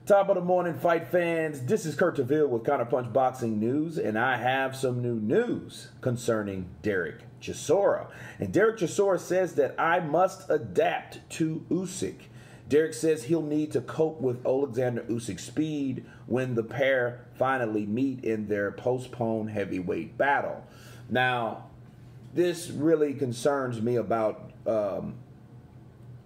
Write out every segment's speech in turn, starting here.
Top of the morning, fight fans. This is Kurt DeVille with Counterpunch Boxing News, and I have some new news concerning Dereck Chisora. And Dereck Chisora says that I must adapt to Usyk. Dereck says he'll need to cope with Oleksandr Usyk's speed when the pair finally meet in their postponed heavyweight battle. Now, this really concerns me about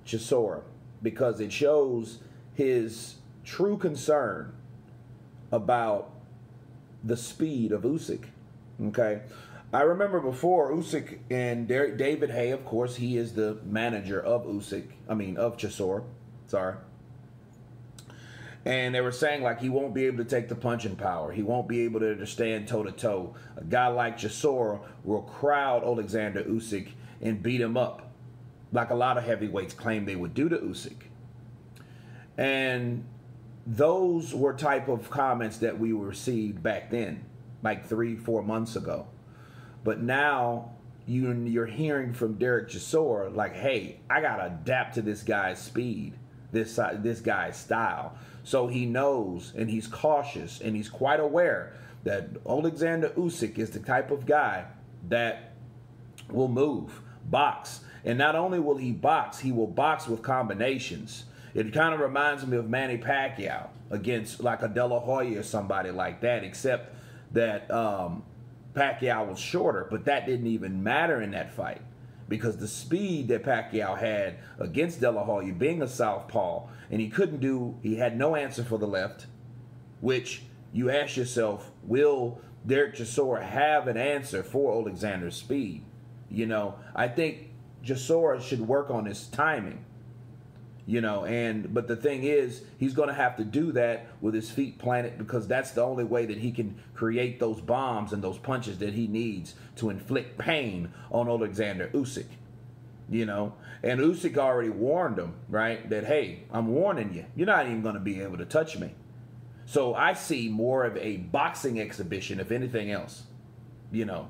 Chisora because it shows his true concern about the speed of Usyk. Okay, I remember before Usyk and David Haye, of course, he is the manager of Chisora. Sorry. And they were saying like he won't be able to take the punching power. He won't be able to stand toe to toe. A guy like Chisora will crowd Oleksandr Usyk and beat him up, like a lot of heavyweights claim they would do to Usyk. And those were type of comments that we received back then, like 3-4 months ago. But now you're hearing from Dereck Chisora like, hey, I gotta adapt to this guy's speed, this guy's style. So he knows and he's cautious and he's quite aware that Oleksandr Usyk is the type of guy that will move, box. And not only will he will box with combinations. It kind of reminds me of Manny Pacquiao against like a De La Hoya or somebody like that, except that Pacquiao was shorter, but that didn't even matter in that fight because the speed that Pacquiao had against De La Hoya, being a southpaw, and he had no answer for the left, which you ask yourself, will Dereck Chisora have an answer for Oleksandr's speed? You know, I think Chisora should work on his timing. You know, but the thing is, he's going to have to do that with his feet planted because that's the only way that he can create those bombs and those punches that he needs to inflict pain on Oleksandr Usyk. You know, and Usyk already warned him, right, that, hey, I'm warning you, you're not even going to be able to touch me. So I see more of a boxing exhibition, if anything else, you know,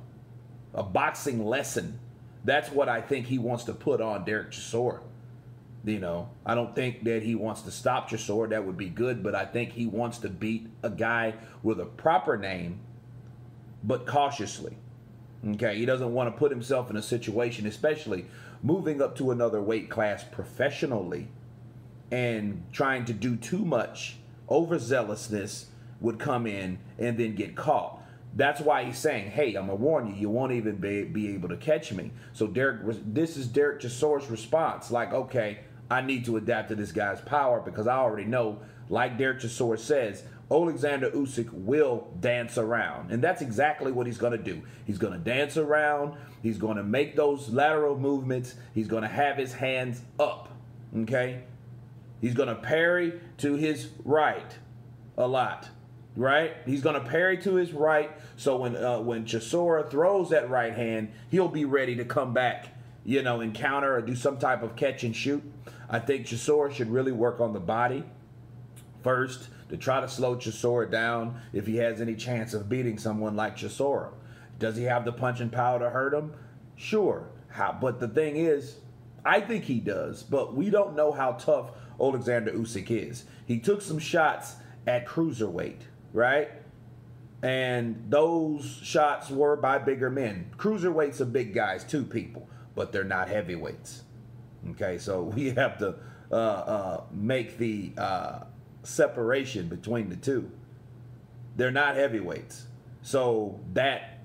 a boxing lesson. That's what I think he wants to put on Dereck Chisora. You know, I don't think that he wants to stop Chisora. That would be good, but I think he wants to beat a guy with a proper name, but cautiously. Okay, he doesn't want to put himself in a situation, especially moving up to another weight class professionally and trying to do too much. Overzealousness would come in and then get caught. That's why he's saying, hey, I'm going to warn you, you won't even be able to catch me. So this is Dereck Chisora's response. Like, okay, I need to adapt to this guy's power because I already know, like Dereck Chisora says, Oleksandr Usyk will dance around. And that's exactly what he's going to do. He's going to dance around. He's going to make those lateral movements. He's going to have his hands up, okay? He's going to parry to his right a lot. Right? He's going to parry to his right, so when Chisora throws that right hand, he'll be ready to come back, you know, and counter or do some type of catch and shoot. I think Chisora should really work on the body first to try to slow Chisora down if he has any chance of beating someone like Chisora. Does he have the punching power to hurt him? Sure. But the thing is, I think he does, but we don't know how tough Oleksandr Usyk is. He took some shots at cruiserweight, right? And those shots were by bigger men. Cruiserweights are big guys too, people, but they're not heavyweights. Okay, so we have to make the separation between the two. They're not heavyweights. So that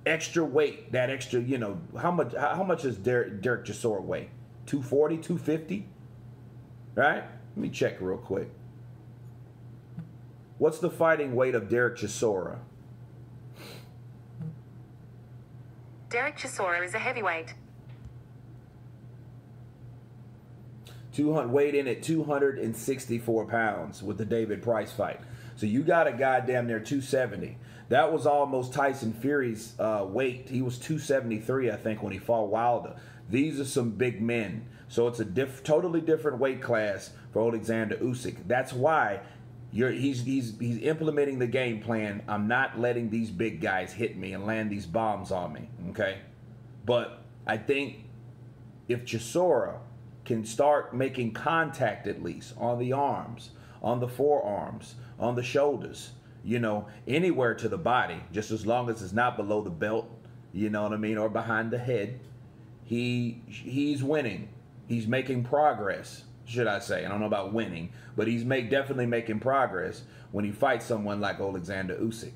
extra weight, that extra, you know, how much does Dereck Chisora weigh? 240, 250? Right? Let me check real quick. What's the fighting weight of Dereck Chisora? Dereck Chisora is a heavyweight. Weighed in at 264 pounds with the David Price fight. So you got a guy damn near 270. That was almost Tyson Fury's weight. He was 273, I think, when he fought Wilder. These are some big men. So it's a totally different weight class for Oleksandr Usyk. That's why he's implementing the game plan. I'm not letting these big guys hit me and land these bombs on me, okay? But I think if Chisora can start making contact at least on the arms, on the forearms, on the shoulders, you know, anywhere to the body, just as long as it's not below the belt, you know what I mean, or behind the head. He's winning. He's making progress, should I say. I don't know about winning, but he's definitely making progress when he fights someone like Oleksandr Usyk.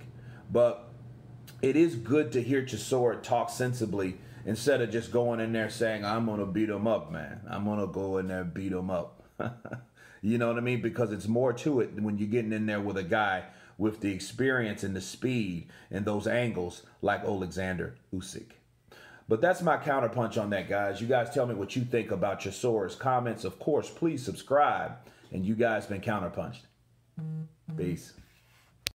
But it is good to hear Chisora talk sensibly instead of just going in there saying, I'm going to beat him up, man. I'm going to go in there and beat him up. You know what I mean? Because it's more to it when you're getting in there with a guy with the experience and the speed and those angles like Oleksandr Usyk. But that's my counterpunch on that, guys. You guys tell me what you think about Chisora's comments. Of course, please subscribe. And you guys been counterpunched. Peace.